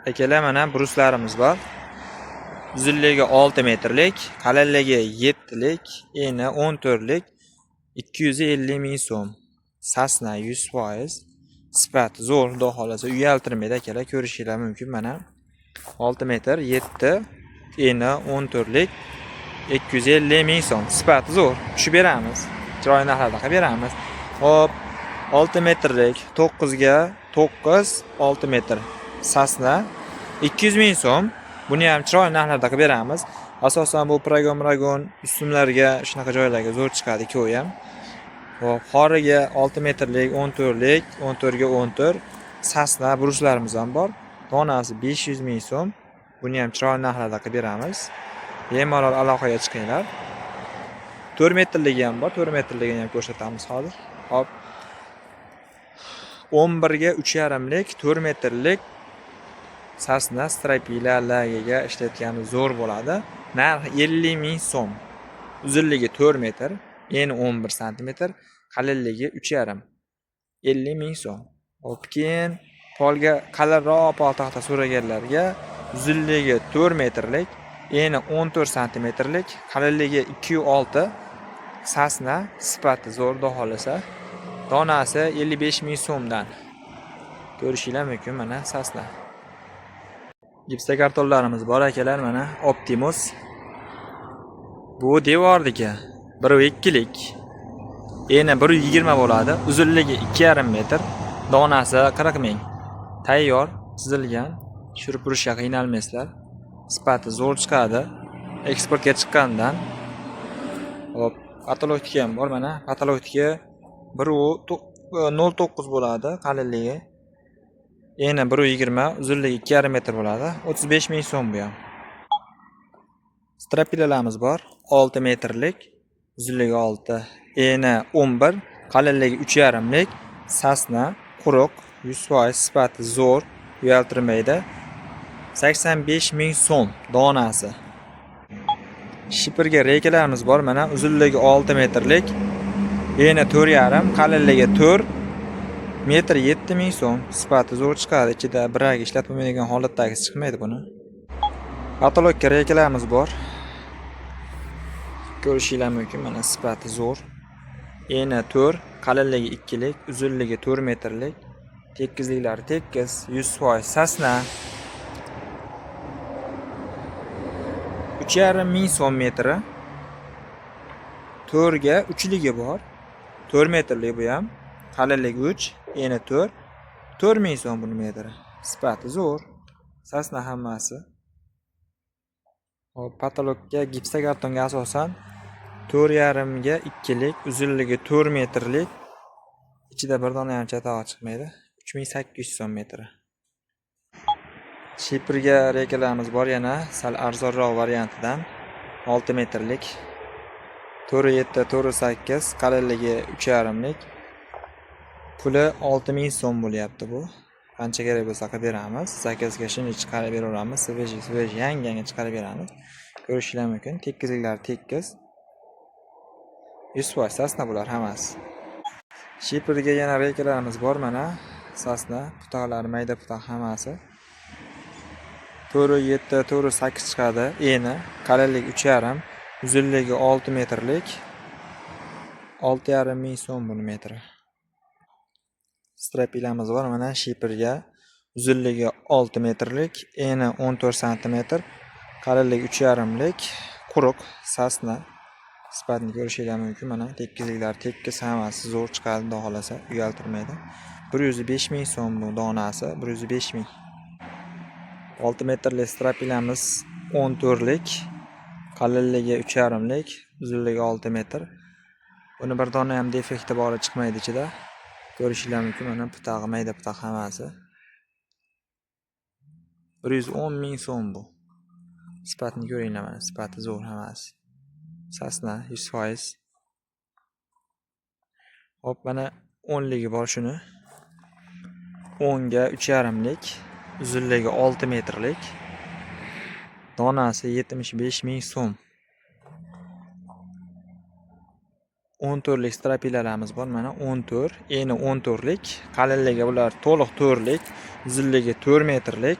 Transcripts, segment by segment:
Akalar mana bruslarimiz bor. Uzunligi 6 metrlik, qalinligi 7 lik, eni 14 lik, 250 ming so'm. Sasna 100%. Sifati zo'r, xudo xolasa uyaltirmaydi akalar, ko'rishingiz mumkin mana. 6 metr 7, eni 14 lik, 250 ming so'm. Sifati zo'r. Tushib beramiz. Chiroyli narxlarda qilib beramiz. Hop, 6 metrlik 9 ga 9, 6 metr. Sasna 200 ming so'm. Buni ham chiroyli narxlarda qilib beramiz. Asosan bu progon ustunlarga, shunaqa joylarga zo'r chiqadi ikkovi ham. Hop, xoriga 6 metrlik, 14 lik, 14 ga 14 sasna bruslarimiz ham bor. Donasi 500 ming so'm. Buni ham chiroyli narxlarda qilib beramiz. Bemalol aloqaga chiqinglar. 4 metrligi ham bor, 4 metrligini ham ko'rsatamiz hozir. Hop. 11 ga 3,5 lik, 4 metrlik sasna strapilalarga ishlatgani zo'r bo'ladi. Narxi 50 ming so'm. Uzunligi 4 metr, eni 11 sm, qalinligi 3,5. 50 ming so'm. Hop, keyin polga qalinroq pol taxta so'raganlarga uzunligi 4 metrlik, eni 14 sm, qalinligi 2,6 sasna, sifati zo'r, xudo xolasa. Donasi 55 ming so'mdan. Ko'rishingiz mumkin mana sasna. Gipsa kartonlarimiz bor akalar mana Optimus. Bu devorniki 1,2 lik. Eni 120 bo'ladi. Uzunligi 2,5 metr. Donasi 40 ming. Tayyor, chizilgan. Tushirib turishga qiynalmaysizlar. Sifati zo'r chiqadi. Eksportga chiqqandan. Hop, patologika ham bor mana. Patologika 1,09 bo'ladi qalinligi. Eni 1,20, uzunligi 2,5 metr bo'ladi. 35 ming so'm bu ham. Strapilalarimiz bor. 6 metrlik, uzunligi 6, eni 11, qalinligi 3,5 lik, sasna, quruq, 100%, sifati zo'r, uyaltirmaydi. 85 ming so'm donasi. Shipirga reykalarimiz bor mana, uzunligi 6 metrlik, eni 4,5, qalinligi 4 metr 7 ming so'm. Sifati zo'r chiqadi. Ichida biragi ishlatmaydigan holatdagi chiqmaydi buni. Patologika reykalarimiz bor. Ko'rishingiz mumkin mana sifati zo'r. Eni 4, qalinligi 2 lik, uzunligi 4 metrlik. Tekizliklari tekis, 100% sasna. 3,5 ming so'm metri. 4 ga 3 ligi bor. 4 metrlik bu ham. Qalinligi 3, eni 4. 4 ming so'm buni metri. Sifati zo'r. Sasna hammasi. Hop, patologga gipsa kartonga asosan 4,5 ga 2 lik, uzunligi 4 metrlik. Ichida bir dona ham chatog'i chiqmaydi. 3800 so'm metri. Shipirga reykalarimiz bor yana, sal arzonroq variantidan. 6 metrlik. 4,7, 4,8, qalinligi 3,5 lik. Puli 6 ming so'm bo'lyapti bu. Qancha kerak bo'lsa qilib beramiz. 8 ga shuni chiqarib beraveramiz. Sveji yangi chiqarib beramiz. Ko'rishingiz mumkin. Tekizliklari tekis. 100% sasna bular hammasi. Shipirga yana reykalarimiz bor mana. Sasna, putoqlari mayda putoq hammasi. 4,7, 4,8 chiqadi. Eni, qalinligi 3,5, uzunligi 6 metrlik. 6,5 ming so'm buni metri. Strapilamiz bor mana shipirga. Uzunligi 6 metrlik, eni 14 sm, qalinligi 3,5 lik, quruq, sasna. Sifatini ko'rishingiz mumkin mana. Tekizliklari tekis, hammasi zo'r chiqadi, xudo xolasa, uyaltirmaydi. 105 ming so'm bu donasi, 105 ming. 6 metrli strapilamiz 14 lik, qalinligi 3,5 lik, uzunligi 6 metr. Buni bir dona ham defekti bori chiqmaydi ichida. Ko'rishingiz mumkin mana putog'i mayda putoq hammasi. 110 ming so'm bu. Sifatini ko'ringlar mana, sifati zo'r hammasi. Sasna 100%. Hop, mana 10 ligi bor shuni. 10 ga 3,5 lik, uzunligi 6 metrlik. Donasi 75 ming so'm. 14 lik strapilalarimiz bor mana, 14, eni 14 lik, qalinligi bular to'liq 4 lik, uzunligi 4 metrlik.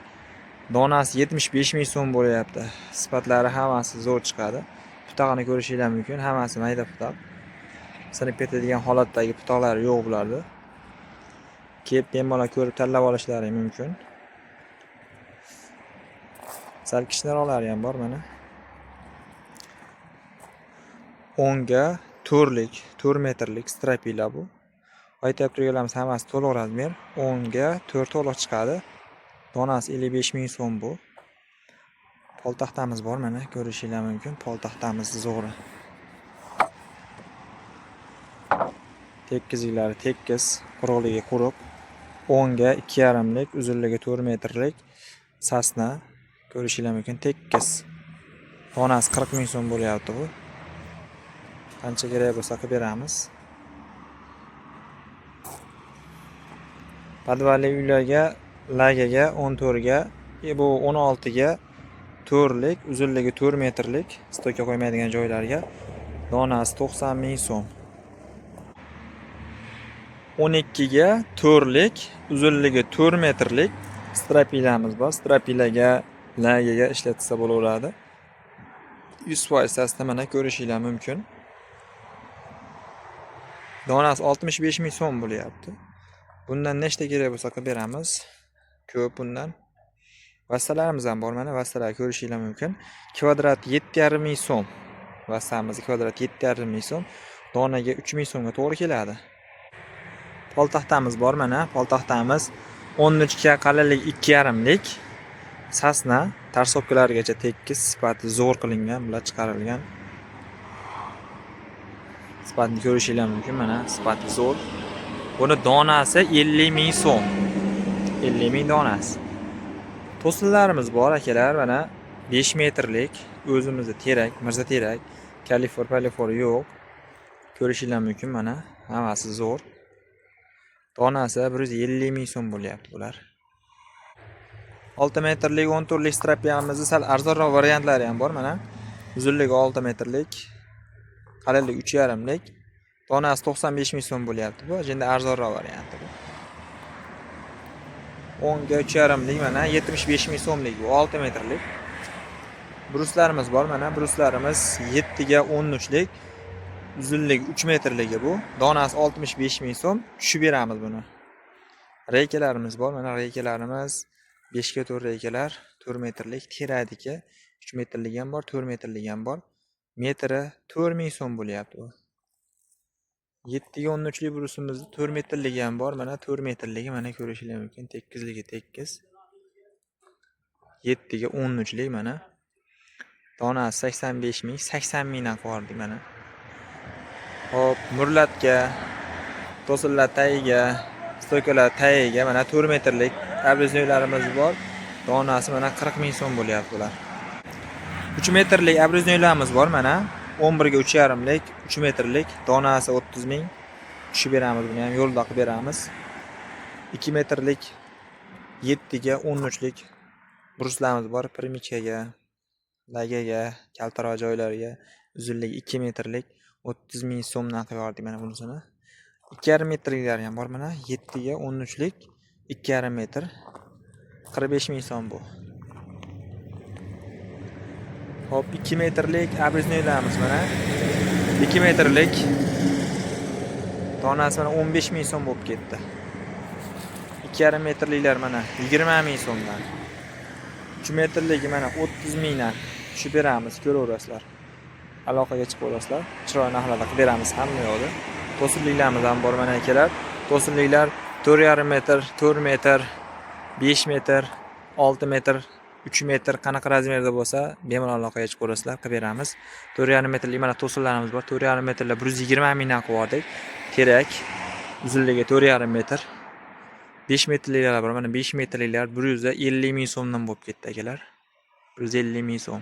Donasi 75 ming so'm bo'lyapti. Sifatlari hammasi zo'r chiqadi. Putog'ini ko'rishingiz mumkin. Hammasi mayda putoq. Sinib ketadigan holatdagi putoqlar yo'q bularda. Kelib bemalol ko'rib tanlab olishlari mumkin. Sal kichikroqlari ham bor mana. 10 ga 4 metrlik strapila bu. Aytib turganlarimiz hammasi to'liq razmer. 10 ga 4 to'liq chiqadi. Donasi 55 ming so'm bu. Poltaxtamiz bor mana, ko'rishingiz mumkin. Poltaxtamiz zo'ri. Tekkizliklari tekkiz, quruqligi quruq. 10 ga 2,5lik, uzunligi 4 metrlik sasna. Ko'rishingiz mumkin, tekkiz. Donasi 40 ming so'm bo'lyapti bu. Qancha kerak bo'lsa qilib beramiz. Podvalli uylarga, lagaga 14 ga, bu 16 ga 4lik, uzunligi 4 metrlik stoka qo'ymaydigan joylarga donasi 90 ming so'm. 12 ga 4lik, uzunligi 4 metrlik strapilamiz bor. Strapilaga, lagaga ishlatsa bo'laveradi. 100% sasna mana ko'rishingiz mumkin. Donasi 65 ming so'm bo'lyapti. Bundan nechta kerak bo'lsa qilib beramiz. Ko'p bundan. Vassalarimiz ham bor mana, vassalar ko'rishingiz mumkin. Kvadrat 7,5 ming so'm. Vassamiz kvadrat 7,5 ming so'm. Donaga 3 ming so'mga to'g'ri keladi. Poltaxtamiz bor mana, poltaxtamiz 13 ga qalinlik 2,5lik sasna, tarsopkalargacha tekis, sifati zo'r qilingan, bular chiqarilgan. Sifatini ko'rishingiz mumkin mana, sifati zo'r. Buni donasi 50 ming so'm. 50 ming donasi. To'sinlarimiz bor akalar, mana 5 metrlik, o'zimizda terak, mirza terak, kalifor yo'q. Ko'rishingiz mumkin mana, hammasi zo'r. Donasi 150 ming so'm bo'lyapti bular. 6 metrlik 14lik strapyamizda sal arzonroq variantlari ham bor mana. Uzunligi 6 metrlik, qalinligi 3,5lik. Donasi 95 ming so'm bo'lyapti bu. Endi arzonroq varianti bu. 10 ga 3,5lik mana 75 ming so'mlik bu, 6 metrlik. Bruslarimiz bor mana, bruslarimiz 7 ga 13lik, uzunligi 3 metrligi bu. Donasi 65 ming so'm, tushib beramiz buni. Reykalarimiz bor mana, reykalarimiz 5 ga 4 reykalar, 4 metrlik, teradiki 3 metrlik ham bor, 4 metrlik ham bor. Metri 4 ming so'm bo'lyapti bu. 7 ga 13lik brusimizda 4 metrligi ham bor. Mana 4 metrligi mana ko'rishingiz mumkin. Tekkizligi tekkiz. 7 ga 13lik mana. Donasi 85 ming, 80 mingdan qo'yardik mana. Hop, murlatga, to'sinlar tagiga, stokalar tagiga mana 4 metrlik abreznoylarimiz bor. Donasi mana 40 ming so'm bo'lyapti bular. 3 metrlik abreznoylarimiz bor mana. 11 ga 3,5lik, 3 metrlik, donasi 30 ming. Tushib beramiz buni ham, yo'lda qilib beramiz. 2 metrlik, 7 ga 13lik bruslarimiz bor, primichkaga, lagaga, kaltaroq joylarga, uzunligi 2 metrlik, 30 ming so'mdan qilib mana bunisini. 2,5 metrliklar ham bor mana, 7 ga 13lik, 2,5 metr, 45 ming so'm bu. Hop, 2 metrlik abreznoylarimiz mana. 2 metrlik. Donasi mana 15 ming so'm bo'lib ketdi. 2,5 metrliklar mana 20 ming so'mdan. 3 metrligi mana 30 mingdan tushib beramiz, ko'raverasizlar. Aloqaga chiqib olasizlar. Chiroyli narxlarda qilib beramiz hamma yo'lda. To'sinliklarimiz ham bor mana akalar. To'sinliklar 4,5 metr, 4 metr, 5 metr, 6 metr, 3 metr qanaqa razmerda bo'lsa, bemalol aloqaga chiqib olasizlar, qilib beramiz. 4,5 metrlik mana to'sinlarimiz bor. 4,5 metrlar 120 mingdan qilib terak, uzunligi 4,5 metr. 5 metrliklar bor. Mana 5 metrliklar 150 ming so'mdan bo'lib ketdi akalar. 150 ming so'm.